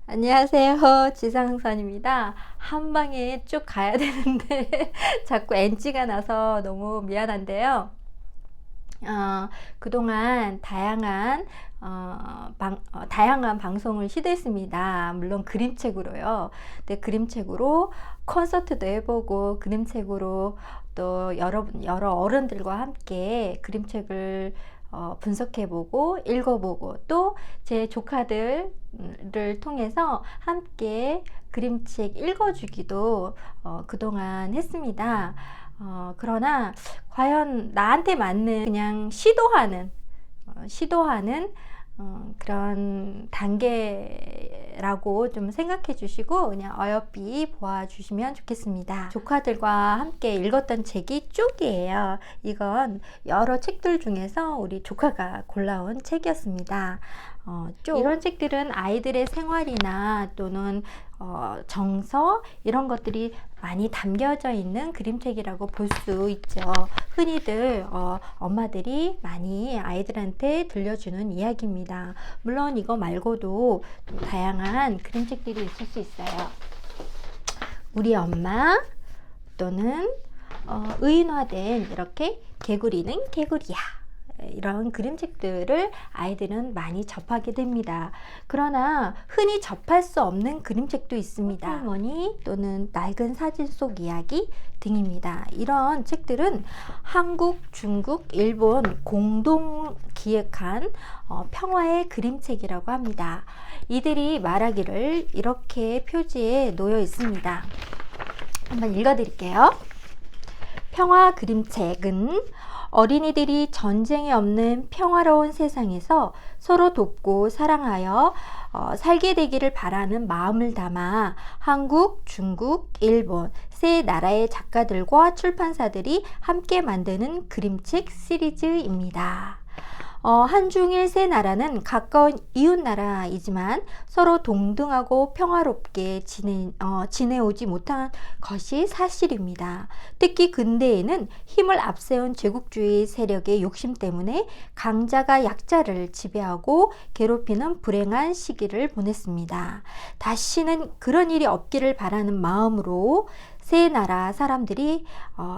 안녕하세요. 지상선입니다. 한 방에 쭉 가야 되는데 자꾸 NG가 나서 너무 미안한데요. 그동안 다양한 방송을 시도했습니다. 물론 그림책으로요. 근데 그림책으로 콘서트도 해보고, 그림책으로 또 여러 어른들과 함께 그림책을 분석해보고 읽어보고, 또 제 조카들을 통해서 함께 그림책 읽어주기도 그동안 했습니다. 그러나 과연 나한테 맞는, 그냥 시도하는 그런 단계라고 좀 생각해 주시고 그냥 어여삐 보아 주시면 좋겠습니다. 조카들과 함께 읽었던 책이 쪽이에요. 이건 여러 책들 중에서 우리 조카가 골라온 책이었습니다. 이런 책들은 아이들의 생활이나 또는 정서, 이런 것들이 많이 담겨져 있는 그림책이라고 볼 수 있죠. 흔히들 엄마들이 많이 아이들한테 들려주는 이야기입니다. 물론 이거 말고도 또 다양한 그림책들이 있을 수 있어요. 우리 엄마, 또는 의인화된 이렇게 개구리는 개구리야, 이런 그림책들을 아이들은 많이 접하게 됩니다. 그러나 흔히 접할 수 없는 그림책도 있습니다. 할머니 또는 낡은 사진 속 이야기 등입니다. 이런 책들은 한국, 중국, 일본 공동 기획한 평화의 그림책이라고 합니다. 이들이 말하기를 이렇게 표지에 놓여 있습니다. 한번 읽어드릴게요. 평화 그림책은 어린이들이 전쟁이 없는 평화로운 세상에서 서로 돕고 사랑하여 살게 되기를 바라는 마음을 담아 한국, 중국, 일본 세 나라의 작가들과 출판사들이 함께 만드는 그림책 시리즈입니다. 한중일 세 나라는 가까운 이웃 나라이지만 서로 동등하고 평화롭게 지내오지 못한 것이 사실입니다. 특히 근대에는 힘을 앞세운 제국주의 세력의 욕심 때문에 강자가 약자를 지배하고 괴롭히는 불행한 시기를 보냈습니다. 다시는 그런 일이 없기를 바라는 마음으로 세 나라 사람들이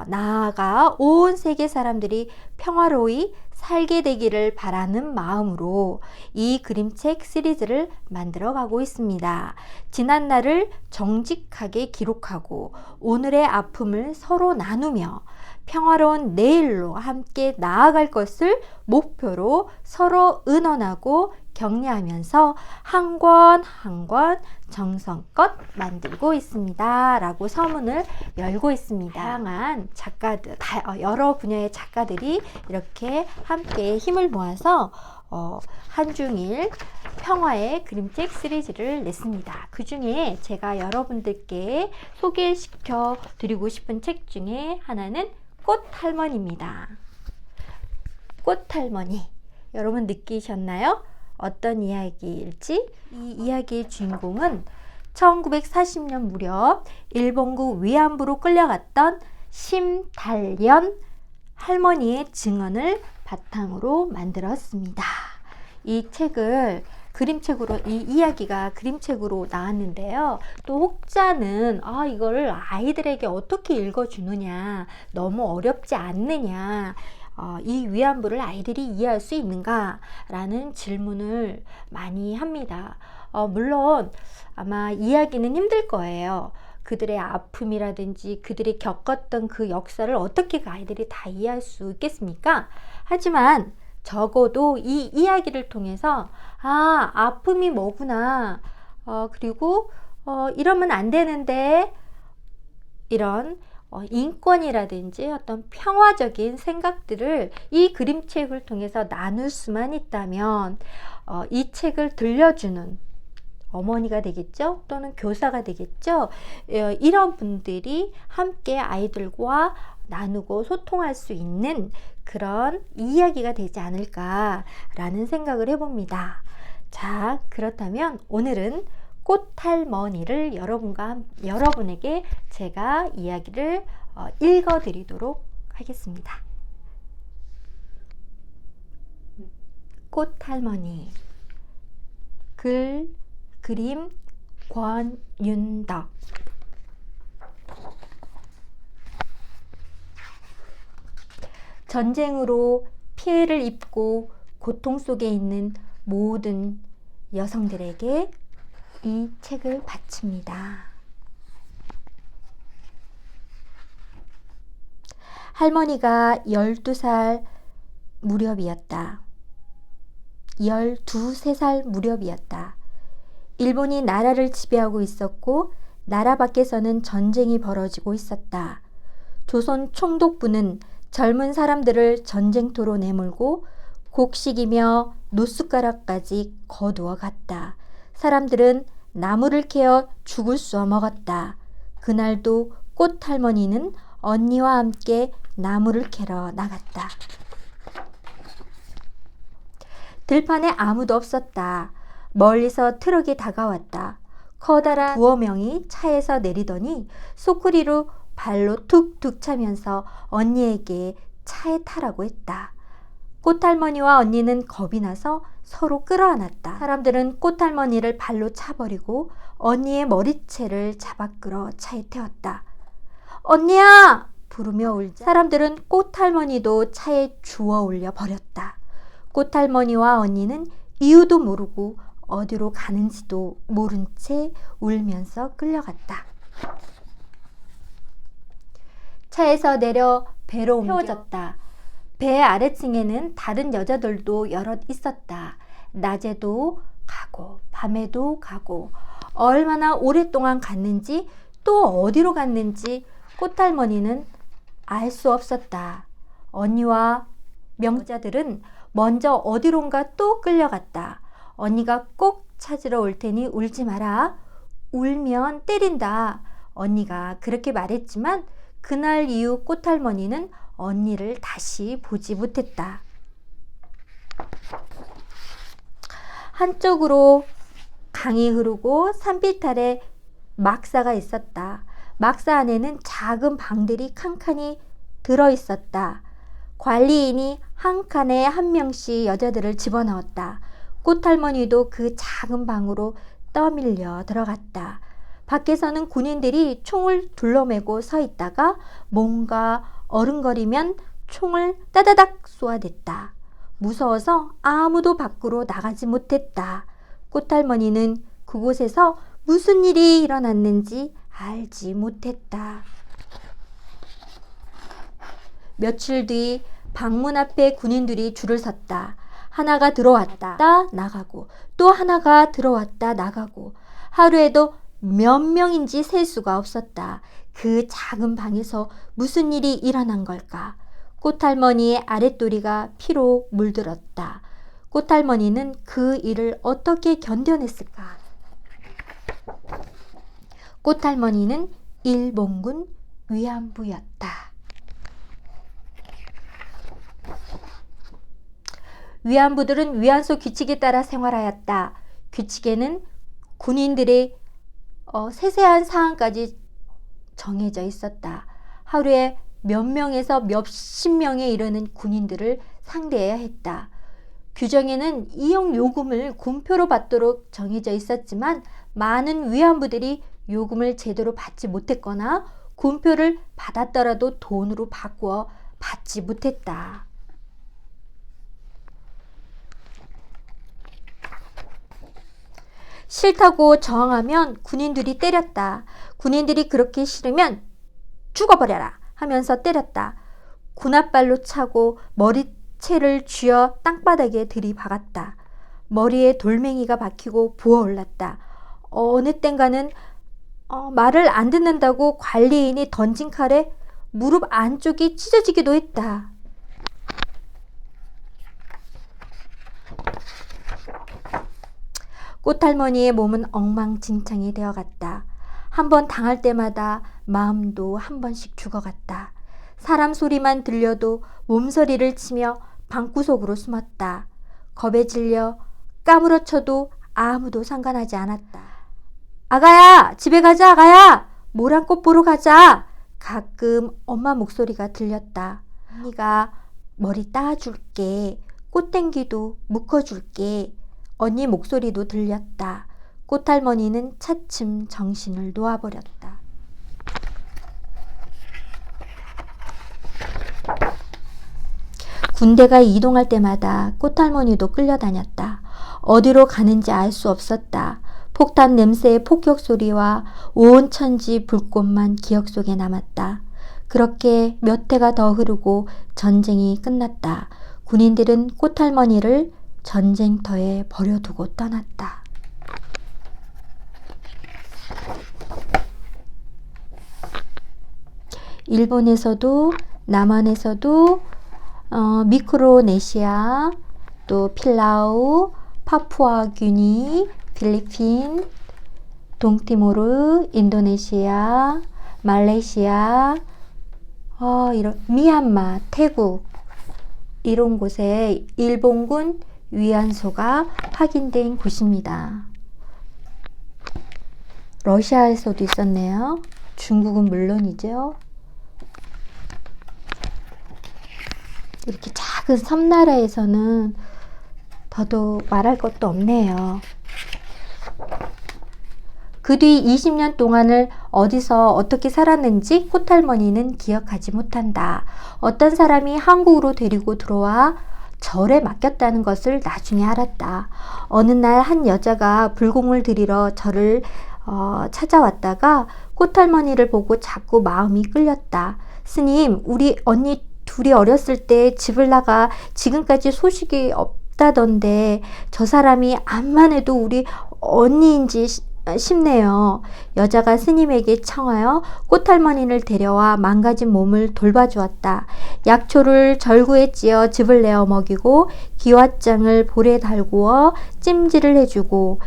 나아가 온 세계 사람들이 평화로이 살게 되기를 바라는 마음으로 이 그림책 시리즈를 만들어 가고 있습니다. 지난 날을 정직하게 기록하고 오늘의 아픔을 서로 나누며 평화로운 내일로 함께 나아갈 것을 목표로 서로 의논하고 격려하면서 한 권 한 권 정성껏 만들고 있습니다. 라고 서문을 열고 있습니다. 다양한 작가들, 여러 분야의 작가들이 이렇게 함께 힘을 모아서 한중일 평화의 그림책 시리즈를 냈습니다. 그 중에 제가 여러분들께 소개시켜 드리고 싶은 책 중에 하나는 꽃할머니입니다. 꽃할머니, 여러분 느끼셨나요? 어떤 이야기일지? 이 이야기의 주인공은 1940년 무렵 일본군 위안부로 끌려갔던 심달연 할머니의 증언을 바탕으로 만들었습니다. 이 책을 이 이야기가 그림책으로 나왔는데요. 또 혹자는 이거를 아이들에게 어떻게 읽어주느냐, 너무 어렵지 않느냐, 이 위안부를 아이들이 이해할 수 있는가? 라는 질문을 많이 합니다. 물론 아마 이해하기는 힘들 거예요. 그들의 아픔이라든지 그들이 겪었던 그 역사를 어떻게 그 아이들이 다 이해할 수 있겠습니까? 하지만 적어도 이 이야기를 통해서 아픔이 뭐구나, 그리고 이러면 안 되는데, 이런 인권이라든지 어떤 평화적인 생각들을 이 그림책을 통해서 나눌 수만 있다면 이 책을 들려주는 어머니가 되겠죠, 또는 교사가 되겠죠. 이런 분들이 함께 아이들과 나누고 소통할 수 있는 그런 이야기가 되지 않을까라는 생각을 해봅니다. 자, 그렇다면 오늘은 꽃할머니를 여러분에게 제가 이야기를 읽어드리도록 하겠습니다. 꽃할머니. 글, 그림 권윤덕. 전쟁으로 피해를 입고 고통 속에 있는 모든 여성들에게 이 책을 바칩니다. 할머니가 12살 무렵이었다. 13살 무렵이었다. 일본이 나라를 지배하고 있었고 나라 밖에서는 전쟁이 벌어지고 있었다. 조선 총독부는 젊은 사람들을 전쟁터로 내몰고 곡식이며 노숟가락까지 거두어 갔다. 사람들은 나무를 캐어 죽을 쏘아 먹었다. 그날도 꽃할머니는 언니와 함께 나무를 캐러 나갔다. 들판에 아무도 없었다. 멀리서 트럭이 다가왔다. 커다란 두어 명이 차에서 내리더니 소쿠리로 발로 툭툭 차면서 언니에게 차에 타라고 했다. 꽃할머니와 언니는 겁이 나서 서로 끌어안았다. 사람들은 꽃할머니를 발로 차버리고 언니의 머리채를 잡아 끌어 차에 태웠다. 언니야! 부르며 울자 사람들은 꽃할머니도 차에 주워 올려 버렸다. 꽃할머니와 언니는 이유도 모르고 어디로 가는지도 모른 채 울면서 끌려갔다. 차에서 내려 배로 태워졌다. 배 아래층에는 다른 여자들도 여럿 있었다. 낮에도 가고 밤에도 가고 얼마나 오랫동안 갔는지 또 어디로 갔는지 꽃할머니는 알 수 없었다. 언니와 명자들은 먼저 어디론가 또 끌려갔다. 언니가 꼭 찾으러 올 테니 울지 마라. 울면 때린다. 언니가 그렇게 말했지만 그날 이후 꽃할머니는 언니를 다시 보지 못했다. 한쪽으로 강이 흐르고 산비탈에 막사가 있었다. 막사 안에는 작은 방들이 칸칸이 들어있었다. 관리인이 한 칸에 한 명씩 여자들을 집어넣었다. 꽃할머니도 그 작은 방으로 떠밀려 들어갔다. 밖에서는 군인들이 총을 둘러매고 서 있다가 뭔가 어른거리면 총을 따다닥 쏘아댔다. 무서워서 아무도 밖으로 나가지 못했다. 꽃할머니는 그곳에서 무슨 일이 일어났는지 알지 못했다. 며칠 뒤 방문 앞에 군인들이 줄을 섰다. 하나가 들어왔다 나가고 또 하나가 들어왔다 나가고 하루에도 몇 명인지 셀 수가 없었다. 그 작은 방에서 무슨 일이 일어난 걸까? 꽃할머니의 아랫도리가 피로 물들었다. 꽃할머니는 그 일을 어떻게 견뎌냈을까? 꽃할머니는 일본군 위안부였다. 위안부들은 위안소 규칙에 따라 생활하였다. 규칙에는 군인들의 세세한 사항까지 정해져 있었다. 하루에 몇 명에서 몇십 명에 이르는 군인들을 상대해야 했다. 규정에는 이용 요금을 군표로 받도록 정해져 있었지만 많은 위안부들이 요금을 제대로 받지 못했거나 군표를 받았더라도 돈으로 바꾸어 받지 못했다. 싫다고 저항하면 군인들이 때렸다. 군인들이 그렇게 싫으면 죽어버려라 하면서 때렸다. 군홧발로 차고 머리채를 쥐어 땅바닥에 들이박았다. 머리에 돌멩이가 박히고 부어올랐다. 어느 땐가는 말을 안 듣는다고 관리인이 던진 칼에 무릎 안쪽이 찢어지기도 했다. 꽃할머니의 몸은 엉망진창이 되어갔다. 한 번 당할 때마다 마음도 한 번씩 죽어갔다. 사람 소리만 들려도 몸서리를 치며 방구석으로 숨었다. 겁에 질려 까무러쳐도 아무도 상관하지 않았다. 아가야, 집에 가자, 아가야! 모란꽃 보러 가자! 가끔 엄마 목소리가 들렸다. 언니가 머리 따줄게. 꽃댕기도 묶어줄게. 언니 목소리도 들렸다. 꽃할머니는 차츰 정신을 놓아버렸다. 군대가 이동할 때마다 꽃할머니도 끌려다녔다. 어디로 가는지 알 수 없었다. 폭탄 냄새의 폭격 소리와 온 천지 불꽃만 기억 속에 남았다. 그렇게 몇 해가 더 흐르고 전쟁이 끝났다. 군인들은 꽃할머니를 전쟁터에 버려두고 떠났다. 일본에서도 남한에서도 미크로네시아, 또 필라우, 파푸아귀니, 필리핀, 동티모르, 인도네시아, 말레이시아, 이런 미얀마, 태국 이런 곳에 일본군 위안소가 확인된 곳입니다. 러시아에서도 있었네요. 중국은 물론이죠. 이렇게 작은 섬나라에서는 더더욱 말할 것도 없네요. 그 뒤 20년 동안을 어디서 어떻게 살았는지 꽃할머니는 기억하지 못한다. 어떤 사람이 한국으로 데리고 들어와 절에 맡겼다는 것을 나중에 알았다. 어느 날 한 여자가 불공을 드리러 절을 찾아왔다가 꽃할머니를 보고 자꾸 마음이 끌렸다. 스님, 우리 언니 둘이 어렸을 때 집을 나가 지금까지 소식이 없다던데 저 사람이 암만 해도 우리 언니인지 싶네요. 여자가 스님에게 청하여 꽃할머니를 데려와 망가진 몸을 돌봐주었다. 약초를 절구에 찧어 즙을 내어 먹이고 기왓장을 볼에 달구어 찜질을 해주고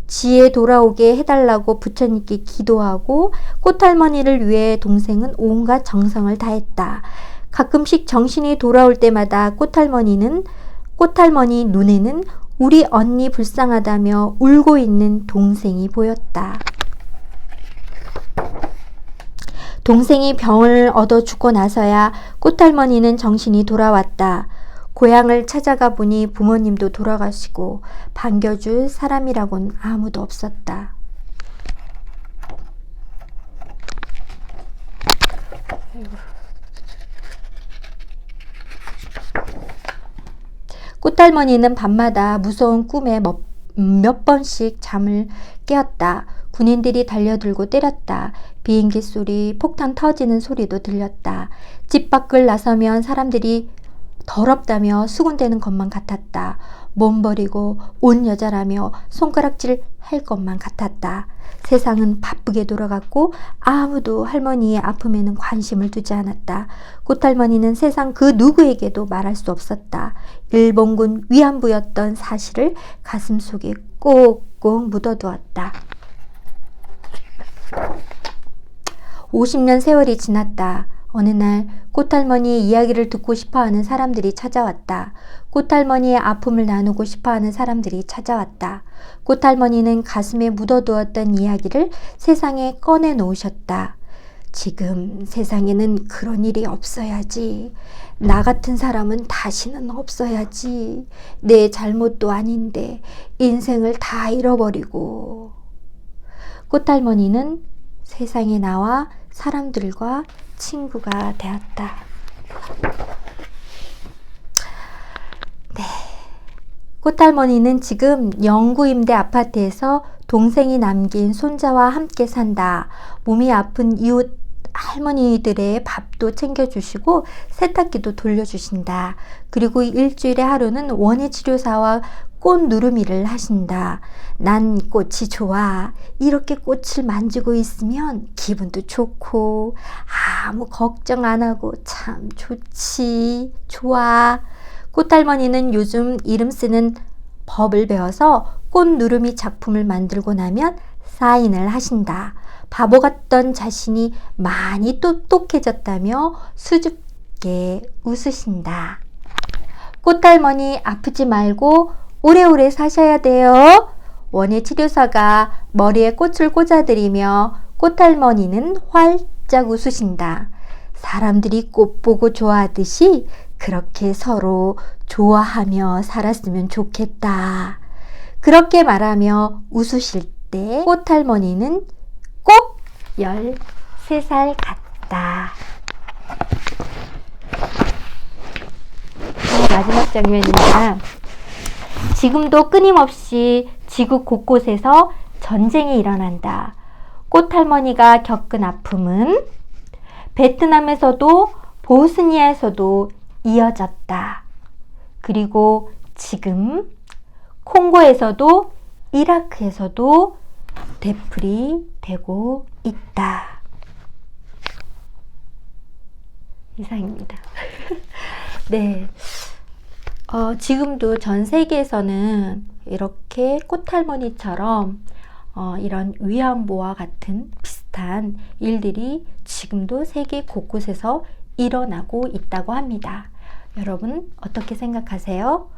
지에 돌아오게 해달라고 부처님께 기도하고 꽃할머니를 위해 동생은 온갖 정성을 다했다. 가끔씩 정신이 돌아올 때마다 꽃할머니 눈에는 우리 언니 불쌍하다며 울고 있는 동생이 보였다. 동생이 병을 얻어 죽고 나서야 꽃할머니는 정신이 돌아왔다. 고향을 찾아가 보니 부모님도 돌아가시고 반겨줄 사람이라곤 아무도 없었다. 꽃할머니는 밤마다 무서운 꿈에 몇 번씩 잠을 깨었다. 군인들이 달려들고 때렸다. 비행기 소리, 폭탄 터지는 소리도 들렸다. 집 밖을 나서면 사람들이 더럽다며 수군대는 것만 같았다. 몸 버리고 온 여자라며 손가락질 할 것만 같았다. 세상은 바쁘게 돌아갔고 아무도 할머니의 아픔에는 관심을 두지 않았다. 꽃할머니는 세상 그 누구에게도 말할 수 없었다. 일본군 위안부였던 사실을 가슴속에 꼭꼭 묻어두었다. 50년 세월이 지났다. 어느 날 꽃할머니의 이야기를 듣고 싶어하는 사람들이 찾아왔다. 꽃할머니의 아픔을 나누고 싶어하는 사람들이 찾아왔다. 꽃할머니는 가슴에 묻어두었던 이야기를 세상에 꺼내놓으셨다. 지금 세상에는 그런 일이 없어야지. 나 같은 사람은 다시는 없어야지. 내 잘못도 아닌데 인생을 다 잃어버리고. 꽃할머니는 세상에 나와 사람들과 친구가 되었다. 네. 꽃할머니는 지금 영구 임대 아파트에서 동생이 남긴 손자와 함께 산다. 몸이 아픈 이웃 할머니들의 밥도 챙겨주시고 세탁기도 돌려주신다. 그리고 일주일에 하루는 원예치료사와 꽃 누르미를 하신다. 난 꽃이 좋아. 이렇게 꽃을 만지고 있으면 기분도 좋고 아무 걱정 안 하고 참 좋지. 좋아. 꽃할머니는 요즘 이름 쓰는 법을 배워서 꽃 누르미 작품을 만들고 나면 사인을 하신다. 바보 같던 자신이 많이 똑똑해졌다며 수줍게 웃으신다. 꽃할머니 아프지 말고 오래오래 사셔야 돼요. 원예치료사가 머리에 꽃을 꽂아드리며 꽃할머니는 활짝 웃으신다. 사람들이 꽃 보고 좋아하듯이 그렇게 서로 좋아하며 살았으면 좋겠다. 그렇게 말하며 웃으실 때 꽃할머니는 꼭 13살 같다. 마지막 장면입니다. 지금도 끊임없이 지구 곳곳에서 전쟁이 일어난다. 꽃할머니가 겪은 아픔은 베트남에서도 보스니아에서도 이어졌다. 그리고 지금 콩고에서도 이라크에서도 되풀이되고 있다. 이상입니다. 네. 지금도 전 세계에서는 이렇게 꽃할머니처럼 이런 위안부와 같은 비슷한 일들이 지금도 세계 곳곳에서 일어나고 있다고 합니다. 여러분 어떻게 생각하세요?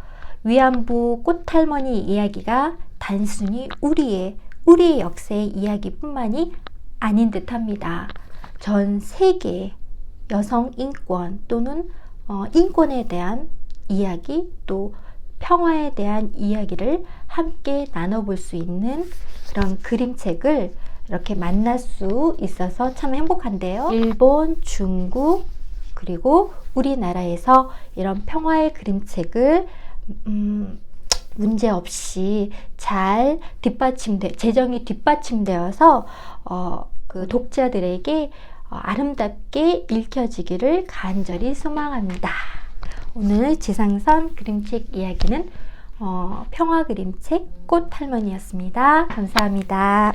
위안부 꽃할머니 이야기가 단순히 우리의 역사의 이야기뿐만이 아닌 듯합니다. 전 세계 여성 인권 또는 인권에 대한 이야기, 또 평화에 대한 이야기를 함께 나눠볼 수 있는 그런 그림책을 이렇게 만날 수 있어서 참 행복한데요. 일본, 중국, 그리고 우리나라에서 이런 평화의 그림책을 문제없이 잘 재정이 뒷받침되어서 그 독자들에게 아름답게 읽혀지기를 간절히 소망합니다. 오늘 지상선 그림책 이야기는 평화 그림책 꽃할머니였습니다. 감사합니다.